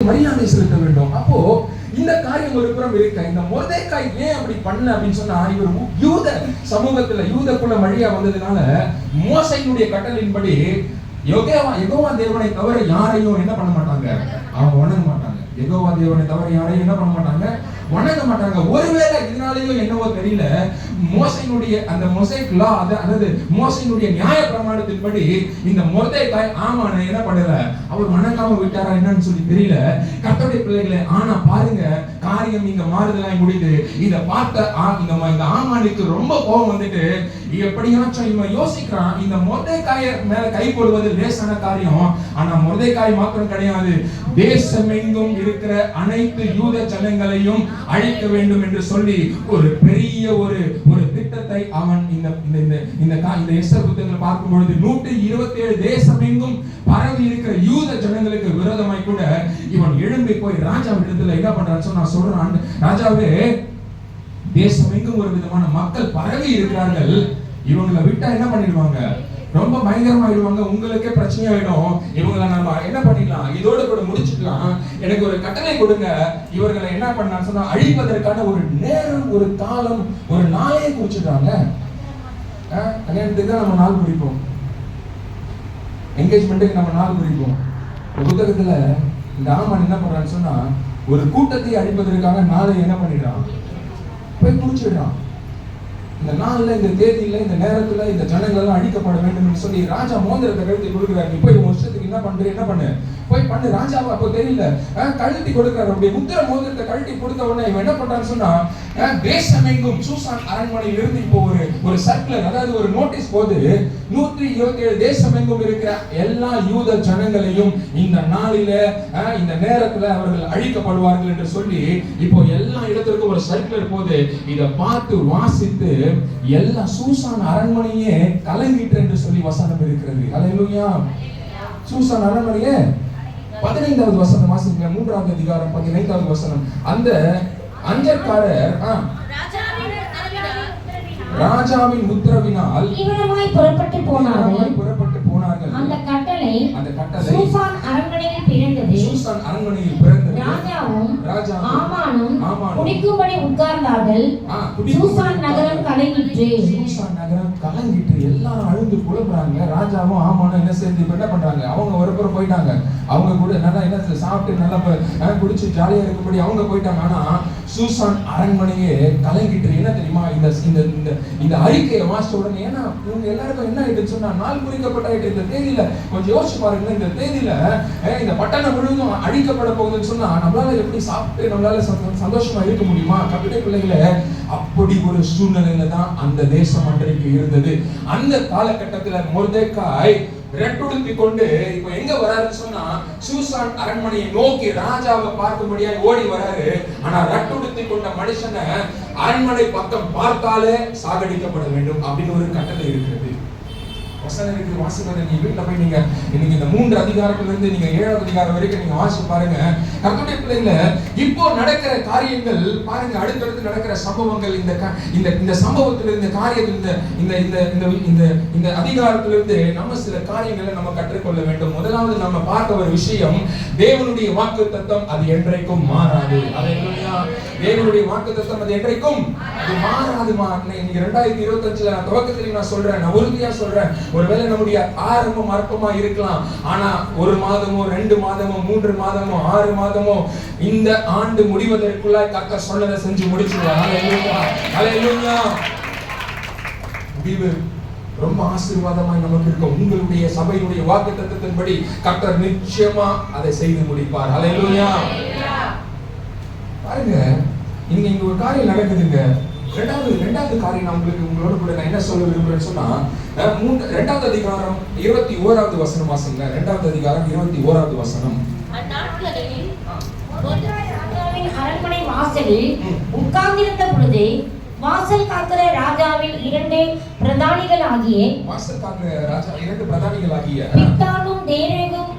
மரியாதை செலுத்த வேண்டும். அப்போ இந்த காரியம் ஒரு புறம் இருக்க, இந்த மொர்தெக்காய் ஏன் அப்படி பண்ண அப்படின்னு சொன்னா, இவர் யூத சமூகத்துல யூத குல வழியா வந்ததுனால மோசையினுடைய கட்டளையின்படி யெகோவா தேவனை தவிர யாரையும் என்ன பண்ண மாட்டாங்க, அவங்க வணங்க மாட்டாங்க. யெகோவா தேவனை தவிர யாரையும் என்ன பண்ண மாட்டாங்க, வணங்க மாட்டாங்க. ஒருவேளை இதனாலேயும் என்னவோ தெரியல, மோசையினுடைய அந்த மோசைக் லா, அதாவது மோசையினுடைய நியாய பிரமாணத்தின்படி இந்த மொர்தெக்காய் ஆமானை என்ன பண்ணல, அவர் வணங்காம விட்டாரா என்னன்னு சொல்லி தெரியல கர்த்தருடைய பிள்ளைகளே. ஆனா பாருங்க, காரியம் இங்க மாறுதலாய் முடியுது. இத பார்த்த இந்த ஆமானுக்கு ரொம்ப கோபம் வந்துட்டு எப்படியாச்சும் இவன் யோசிக்கிறான், இந்த மொர்தெக்காய் மேல கை போடுவது லேசான காரியம். ஆனா மொர்தெக்காய் மாத்திரம் கிடையாது, தேசமெங்கும் இருக்கிற அனைத்து யூத ஜனங்களையும் அழிக்க வேண்டும் என்று சொல்லி ஒரு பெரிய ஒரு திட்டத்தை அவன் இந்த எஸ்தர் புத்தகங்களை பார்க்கும் பொழுது 127 தேசமெங்கும் பரவி இருக்கிற யூத ஜனங்களுக்கு விரோதமாய் கூட இவன் எழும்பி போய் ராஜாவிடத்துல என்ன பண்றான்னு சொன்னா சொல்றான், ராஜாவே தேசமெங்கும் ஒரு விதமான மக்கள் பரவி இருக்கிறார்கள், இவங்களை விட்டா என்ன பண்ணிடுவாங்க, ரொம்ப பயங்கரமாயிடுவாங்க, உங்களுக்கே பிரச்சனையாயிடும், இவங்களை நம்ம என்ன பண்ணிடலாம், இதோட கூட முடிச்சுக்கலாம், எனக்கு ஒரு கட்டளை கொடுங்க, இவர்களை என்ன பண்ணான்னு சொன்னா அழிப்பதற்கான ஒரு நேரம், ஒரு காலம், ஒரு நாளே குறிச்சிட்டாங்க. கல்யாணத்துக்கு தான் நம்ம நாள் குறிப்போம், என்கேஜ்மெண்ட்டுக்கு நம்ம நாள் குறிப்போம். புத்தகத்துல இந்த ஆமான் என்ன பண்றான்னு சொன்னா ஒரு கூட்டத்தை அழிப்பதற்காக நாளை என்ன பண்ணிடுறான், போய் குறிச்சிடுறான். இந்த நாள்ல, இந்த தேதியில, இந்த நேரத்துல இந்த ஜனங்கள் எல்லாம் அழிக்கப்பட வேண்டும் சொல்லி ராஜா மோதிரத்தை கழுத்தி கொடுக்குறாரு. நீ போய் வருஷத்துக்கு என்ன பண்ணு போய் பண்ணு. ராஜாவை அப்போ தெரியல, கழட்டி கொடுக்குறாரு. அப்படியே முத்திர மோதிரத்தை கழட்டி கொடுத்த உடனே இவன் என்ன பண்றான்னு சொன்னா, தேசமெங்கும் சூசான் அரண்மனையில் இருந்து இப்போ ஒரு சர்க்குலர், அதாவது ஒரு நோட்டீஸ் போது 127 தேசமெங்கும் இருக்கிற எல்லா யூத ஜனங்களையும் இந்த நாளில இந்த நேரத்துல அவர்கள் அழிக்கப்படுவார்கள் என்று சொல்லி இப்போ எல்லா இடத்திற்கும் ஒரு சர்க்குலர் போது. இதை பார்த்து வாசித்து எல்லா சூசான் அரண்மனையே கலங்கிட்டு என்று சொல்லி வசனம் இருக்கிறது. அல்லேலூயா. சூசான் அரண்மனையே 15வது வசனம் வாசிங்க, 3வது அதிகாரம் 15வது வசனம். அந்த அஞ்சற்காரர் ராஜாவின் உத்தரவினால் இவனமாய் புறப்பட்டு போனார்கள். அந்த கட்டளை சூசான் அரண்மனையில் பிறந்தது. ராஜாவும் ஆமானும் குடிக்கும்படி உட்கார்ந்தார்கள். சூசான் நகரம் கலங்கிற்று. எல்லாரும் அழுந்து புலம்புறாங்க. ராஜாவும் ஆமானும் என்ன சேர்ந்து என்ன பண்றாங்க, அவங்க ஒருபுறம் போயிட்டாங்க. அவங்க கூட நல்லா என்ன சாப்பிட்டு நல்லா குடிச்சு ஜாலியா இருக்கும்படி அவங்க போயிட்டாங்க. ஆனா சூசான் அரண்மனையே கலங்கிட்டு. என்ன தெரியுமா, இந்த அறிக்கையை வாசிச்ச உடனே ஏன்னா இவங்க எல்லாருக்கும் என்ன ஆயிடுச்சு சொன்னா, நாள் குறிக்கப்பட்ட இந்த தேதியில கொஞ்சம் யோசிச்சு பாருங்க, இந்த தேதியில இந்த பட்டணம் முழுவதும் அழிக்கப்பட போகுதுன்னு சொன்னா நம்மளால எப்படி சாப்பிட்டு நம்மளால சந்தோஷமா இருக்க முடியுமா? கவிதை பிள்ளைகளை, அப்படி ஒரு சூழ்நிலையில தான் அந்த தேசம் அன்றைக்கு இருந்தது. அந்த காலகட்டத்துல மொர்தெக்காய் ரெட்டுடுத்தி கொண்டு இப்ப எங்க வராருன்னு சொன்னா சூசான் அரண்மனையை நோக்கி ராஜாவை பார்க்கும்படியா ஓடி வராரு. ஆனா ரெட்டுடுத்தி கொண்ட மனுஷனை அரண்மனை பக்கம் பார்த்தாலே சாகடிக்கப்பட வேண்டும் அப்படின்னு ஒரு கட்டளை இருக்கிறது. வசனத்துக்கு வாசிப்பதை நீங்க வீட்டுல போய் நீங்க இன்னைக்கு இந்த 3 அதிகாரத்துல இருந்து நீங்க 7வது அதிகாரம் வரைக்கும் நீங்க வாசிச்சு பாருங்க. கர்த்தருடைய பிள்ளைகளே, இப்போ நடக்கிற காரியங்கள் பாருங்க, அடுத்தடுத்து நடக்கிற சம்பவங்கள், இந்த சம்பவத்துல இந்த காரியத்துல இந்த அதிகாரத்திலிருந்து நம்ம சில காரியங்களை நம்ம கற்றுக்கொள்ள வேண்டும். முதலாவது நம்ம பார்க்க ஒரு விஷயம், தேவனுடைய வாக்குத்தத்தம் அது என்றைக்கும் மாறாது. அல்லேலூயா. தேவனுடைய வாக்குத்தத்தம் அது என்றைக்கும் அது மாறாது. நீங்க 2025ல துவக்கத்துல நான் சொல்றேன், நான் உறுதியா சொல்றேன், ஒருவேளை நம்முடைய ஆரம்பம் அற்பமா இருக்கலாம், ஆனா 1 மாதமோ 2 மாதமோ 3 மாதமோ 6 மாதமோ இந்த ஆண்டு முடிவதற்குள்ளாய் கர்த்தர் சொன்னதை செஞ்சு முடிச்சிடுவார். ஹல்லேலூயா. ஹல்லேலூயா. முடிவு ரொம்ப ஆசீர்வாதமாய் நமக்கு இருக்கும். உங்களுடைய சபையுடைய வாக்குத்தத்தத்தின்படி கர்த்தர் நிச்சயமா அதை செய்து முடிப்பார். ஹல்லேலூயா. பாருங்க, இங்க ஒரு காரியம் நடக்குதுங்க. ரெண்டாவது காரியம் நான் உங்களோட கூட நான் என்ன சொல்ல விரும்புறேன்னு சொன்னா, 2வது அதிகாரம் 21வது வசனம் வாசிங்க. 2வது அதிகாரம் 21வது வசனம். அந்நாட்களில் ராஜாவின் அரண்மனை வாசலில் உட்கார்ந்திருந்த பொழுது வாசல் காக்கிற ராஜாவின் 2 பிரதானிகளாகிய பிக்தானும் தேரேசும்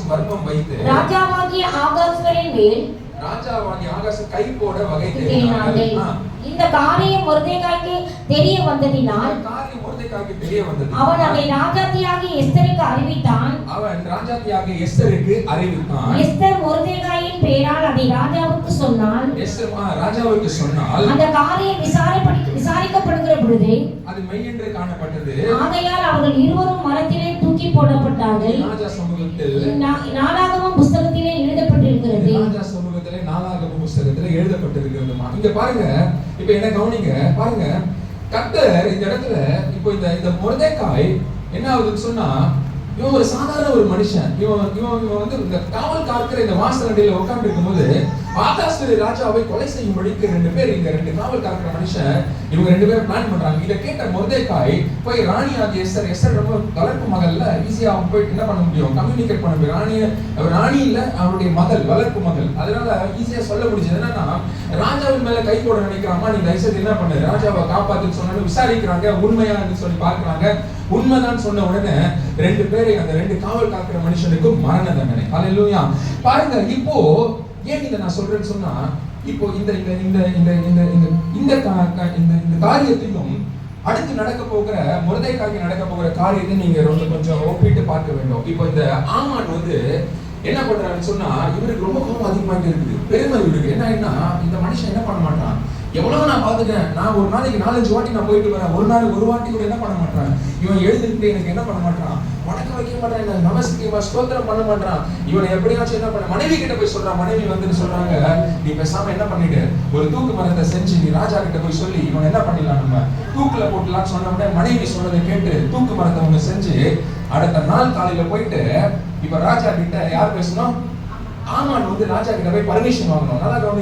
வர்மம் வைத்து ராஜாவாகிய ஆகாஸ்வரின் மேல் ராஜாவாகிய ஆகாசு கை போட வகை தேடினார்கள். தேடினார்கள். இந்த காரியம் மொர்தெகாய்க்கு தெரிய வந்ததினால் காரியம் மொர்தெகாய்க்கு தெரிய வந்தது. அவன் அதை ராஜாத்தியாகிய எஸ்தருக்கு அறிவித்தான். அவன் ராஜாத்தியாகிய எஸ்தருக்கு அறிவித்தான். எஸ்தர் மொர்தெகாயின் பெயரால் அதை ராஜாவுக்கு சொன்னாள். எஸ்தர் ராஜாவுக்கு சொன்னால் அந்த காரியம் விசாரிக்கப்படுகிற பொழுது அது மெய் என்று காணப்பட்டது. ஆகையால் அவர்கள் இருவரும் மரத்திலே தூக்கி போடப்பட்டார்கள். ராஜா சமூகத்தில் நாளாகமம் புஸ்தகத்திலே எழுதப்பட்டிருக்கிறது. ராஜா சமூகத்திலே நாளாகமம் புஸ்தகத்திலே எழுதப்பட்டிருக்கிறதுமா. இங்க பாருங்க, இப்ப என்ன கவனிங்க பாருங்க. கர்த்தர் இந்த இடத்துல இப்போ இந்த மொர்தெகாய் என்ன ஆகுதுன்னு சொன்னா, இவன் ஒரு சாதாரண ஒரு மனுஷன். இவன் வந்து இந்த காவல் காக்கிற இந்த வாசலடியில உட்கார்ந்து இருக்கும்போது ஆகாசு ராஜாவை கொலை செய்யும்படிக்கு ரெண்டு காவல் காக்கிற மனுஷன் இவங்க 2 பேரும் பிளான் பண்றாங்க. இதை கேட்ட மொர்தெகாய் போய் ராணி ஆகிய எஸ்தர் ரொம்ப வளர்ப்பு மகள்ல ஈஸியா அவன் போயிட்டு என்ன பண்ண முடியும், கம்யூனிகேட் பண்ண முடியும். ராணி இல்ல, அவருடைய மகள், வளர்ப்பு மகள். அதனால ஈஸியா சொல்ல முடிஞ்சது. என்னன்னா, ராஜாவின் மேல கை போட நினைக்கிறாமா, நீ தயவுசெய்து என்ன பண்ணு, ராஜாவை காப்பாத்துன்னு சொன்னு விசாரிக்கிறாங்க. உண்மையா சொல்லி பாக்குறாங்க. உண்மைதான் சொன்ன உடனே 2 பேரை அந்த 2 காவல் காக்கிற மனுஷனுக்கு மரண தண்டனை. ஹல்லேலூயா. பாருங்க, இப்போ ஏன் இதை நான் சொல்றேன்னு சொன்னா, இப்போ இந்த காரியத்தையும் அடுத்து நடக்க போகிற மொர்தெகாய்க்கு நடக்க போகிற காரியத்தை நீங்க கொஞ்சம் ஒப்பிட்டு பார்க்க வேண்டும். இப்போ இந்த ஆமான் வந்து என்ன பண்றாருன்னு சொன்னா, இவருக்கு ரொம்ப கோபம் அதிகமாயிட்டு இருக்குது, பெருமை இருக்கு. என்ன இந்த மனுஷன் என்ன பண்ண மாட்டான், எவ்வளவு நான் பாத்துட்டேன், நான் ஒரு நாளைக்கு 4-5 வாட்டி நான் போயிட்டு வரேன், ஒரு நாள் ஒரு வாட்டி கூட என்ன பண்ண மாட்டான், இவன் எழுதிட்டு எனக்கு என்ன பண்ண மாட்டான், வணக்கம் வைக்க மாட்டான், என்ன நமஸ்கே ஸ்தோத்திரம் பண்ண மாட்டான். இவனை எப்படியாச்சும் என்ன பண்ண, மனைவி கிட்ட போய் சொல்றான். மனைவி வந்து சொல்றாங்க, நீ பேசாம என்ன பண்ணிட்டு ஒரு தூக்கு மரத்தை செஞ்சு நீ ராஜா கிட்ட போய் சொல்லி இவன் என்ன பண்ணிடலாம், நம்ம தூக்குல போட்டுலாம் சொன்ன உடனே மனைவி சொன்னதை கேட்டு தூக்கு மரத்தை ஒண்ணு செஞ்சு அடுத்த நாள் காலையில போயிட்டு இப்ப ராஜா கிட்ட யார் பேசணும், ஆமான் வந்து ராஜா கிட்ட போய் பர்மிஷன் வாங்கணும். நல்லா கவனி.